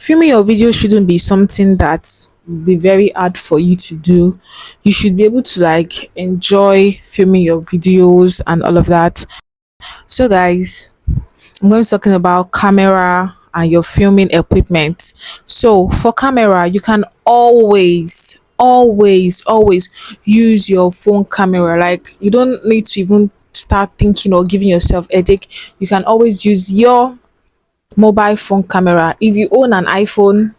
filming your video shouldn't be something that will be very hard for you to do. You should be able to like enjoy filming your videos and all of that. So guys, I'm going to be talking about camera and your filming equipment. So for camera, you can always use your phone camera. Like you don't need to even start thinking or giving yourself headache. You can always use your mobile phone camera. If you own an iPhone,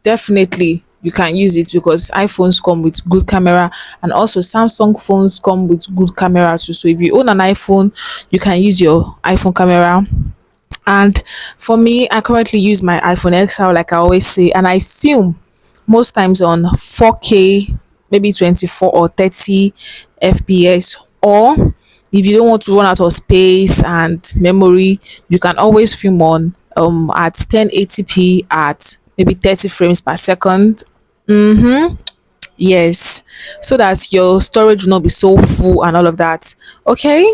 definitely you can use it because iPhones come with good camera, and also Samsung phones come with good camera too. So if you own an iPhone, you can use your iPhone camera. And for me, I currently use my iPhone XL, like I always say, and I film most times on 4K, maybe 24 or 30 FPS. Or if you don't want to run out of space and memory, you can always film on at 1080p at maybe 30 frames per second. Yes, so that your storage will not be so full and all of that. Okay,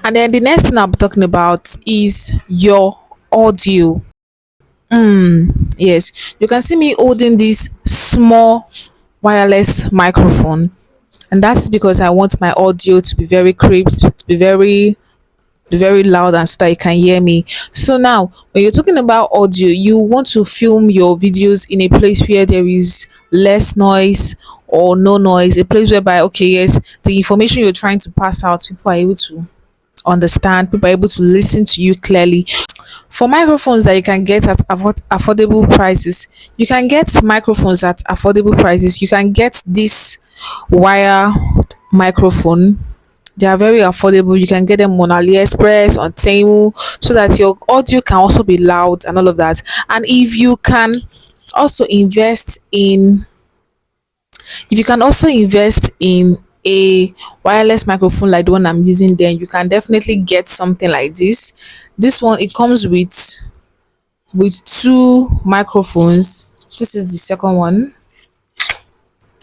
and then the next thing I'll be talking about is your audio. Yes, you can see me holding this small wireless microphone, and that is because I want my audio to be very crisp, to be very loud, and so that you can hear me. So now, when you're talking about audio, you want to film your videos in a place where there is less noise or no noise, a place whereby, okay, yes, the information you're trying to pass out, people are able to understand, people are able to listen to you clearly. For microphones that you can get at affordable prices, you can get microphones at affordable prices. You can get this wire microphone. They are very affordable. You can get them on AliExpress, on Temu, so that your audio can also be loud and all of that. And also invest in if you can also invest in a wireless microphone like the one I'm using, then you can definitely get something like this. This one, it comes with two microphones. This is the second one.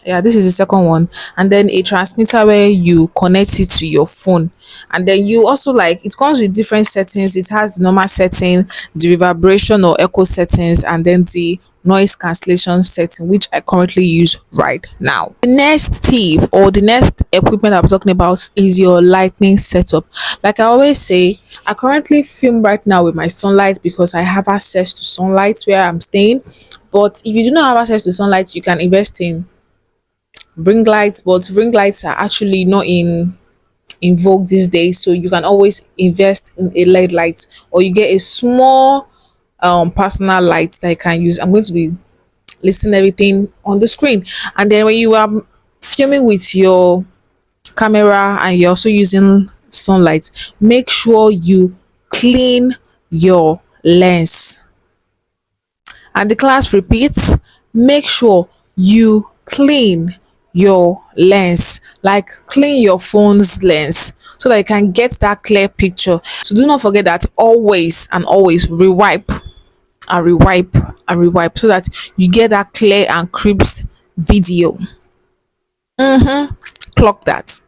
Yeah, this is the second one, and then a transmitter where you connect it to your phone. And then you also, like, it comes with different settings. It has the normal setting, the reverberation or echo settings, and then the noise cancellation setting, which I currently use right now. The next tip or the next equipment I'm talking about is your lighting setup. Like I always say, I currently film right now with my sunlight because I have access to sunlight where I'm staying. But if you do not have access to sunlight, you can invest in ring lights, but ring lights are actually not in vogue these days, so you can always invest in a LED light, or you get a small personal light that you can use. I'm going to be listing everything on the screen. And then when you are filming with your camera and you're also using sunlight, make sure you clean your lens. And the class repeats, make sure you clean your lens, like clean your phone's lens, so that you can get that clear picture. So do not forget that always and always rewipe and rewipe and rewipe, so that you get that clear and crisp video. Clock that.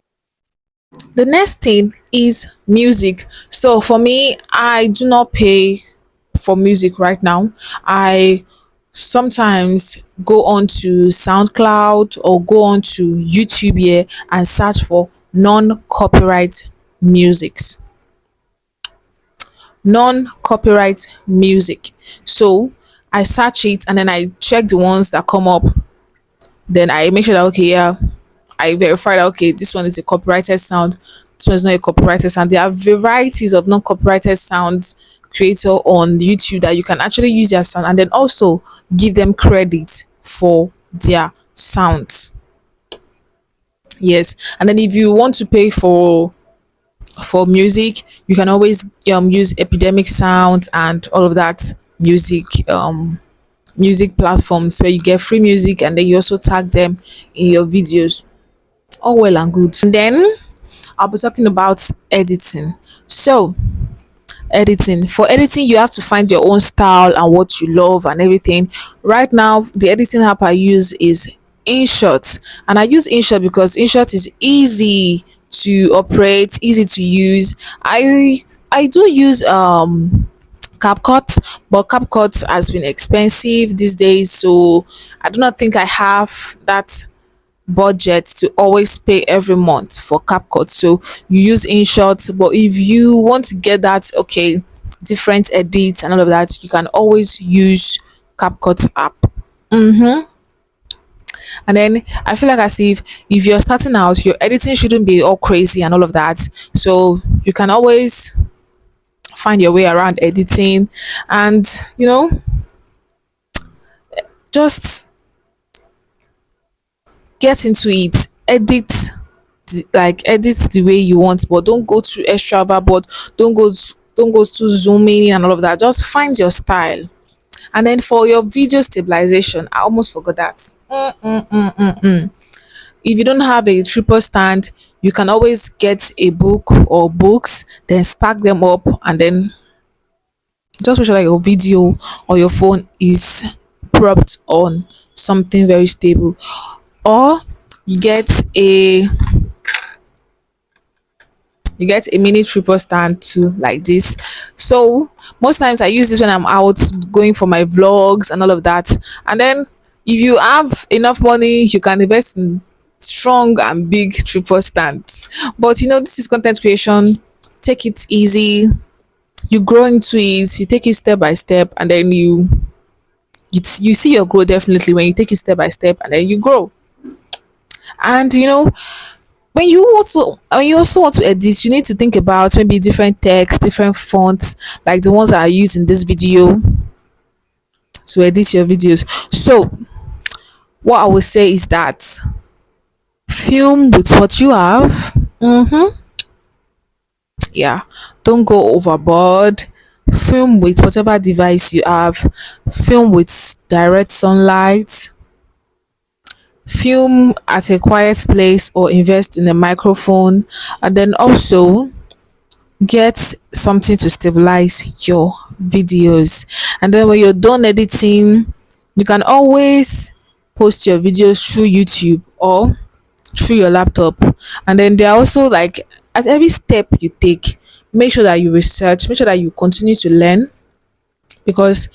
The next thing is music. So for me, I do not pay for music right now. I sometimes go on to SoundCloud or go on to YouTube here and search for non-copyright musics. Non-copyright music. So I search it and then I check the ones that come up. Then I make sure that, okay, yeah, I verify that, okay, this one is a copyrighted sound, this one is not a copyrighted sound. There are varieties of non-copyrighted sounds creator on YouTube that you can actually use their sound and then also give them credit for their sounds. Yes, and then if you want to pay for music, you can always use Epidemic Sound and all of that music platforms where you get free music and then you also tag them in your videos. All well and good. And then I'll be talking about editing. So editing, for editing you have to find your own style and what you love and everything. Right now the editing app I use is InShot, and I use InShot because InShot is easy to operate, easy to use. I do use CapCut, but CapCut has been expensive these days, so I do not think I have that budget to always pay every month for CapCut. So you use InShot, but if you want to get that, okay, different edits and all of that, you can always use CapCut app. And then I feel like as if you're starting out, your editing shouldn't be all crazy and all of that. So you can always find your way around editing, and just get into it. Edit the way you want, but don't go too extravagant. Don't go too zooming and all of that. Just find your style. And then for your video stabilization, I almost forgot that. If you don't have a tripod stand, you can always get a book or books, then stack them up, and then just make sure that your video or your phone is propped on something very stable. Or you get a mini tripod stand too, like this. So most times I use this when I'm out going for my vlogs and all of that. And then if you have enough money, you can invest in strong and big tripod stands. But this is content creation. Take it easy. You grow into it. You take it step by step, and then you see your growth definitely when you take it step by step, and then you grow. And when you also want to edit, you need to think about maybe different text, different fonts, like the ones that I use in this video to edit your videos. So what I would say is that film with what you have. Yeah, don't go overboard. Film with whatever device you have. Film with direct sunlight. Film at a quiet place or invest in a microphone. And then also get something to stabilize your videos. And then when you're done editing, you can always post your videos through YouTube or through your laptop. And then there are also, like, at every step you take, make sure that you research, make sure that you continue to learn, because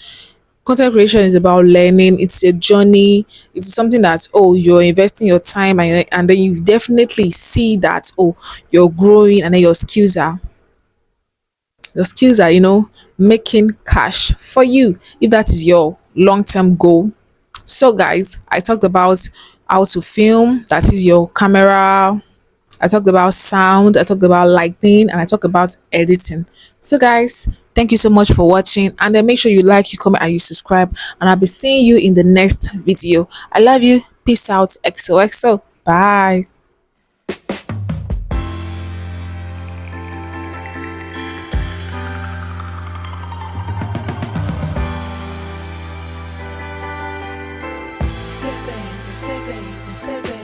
content creation is about learning. It's a journey. It's something that, oh, you're investing your time, and then you definitely see that, oh, you're growing, and then your skills are making cash for you, if that is your long-term goal. So guys, I talked about how to film, that is your camera. I talked about sound, I talked about lighting, and I talked about editing. So guys, thank you so much for watching, and then make sure you like, you comment, and you subscribe, and I'll be seeing you in the next video. I love you. Peace out. XOXO. Bye. Say baby, say baby, say baby.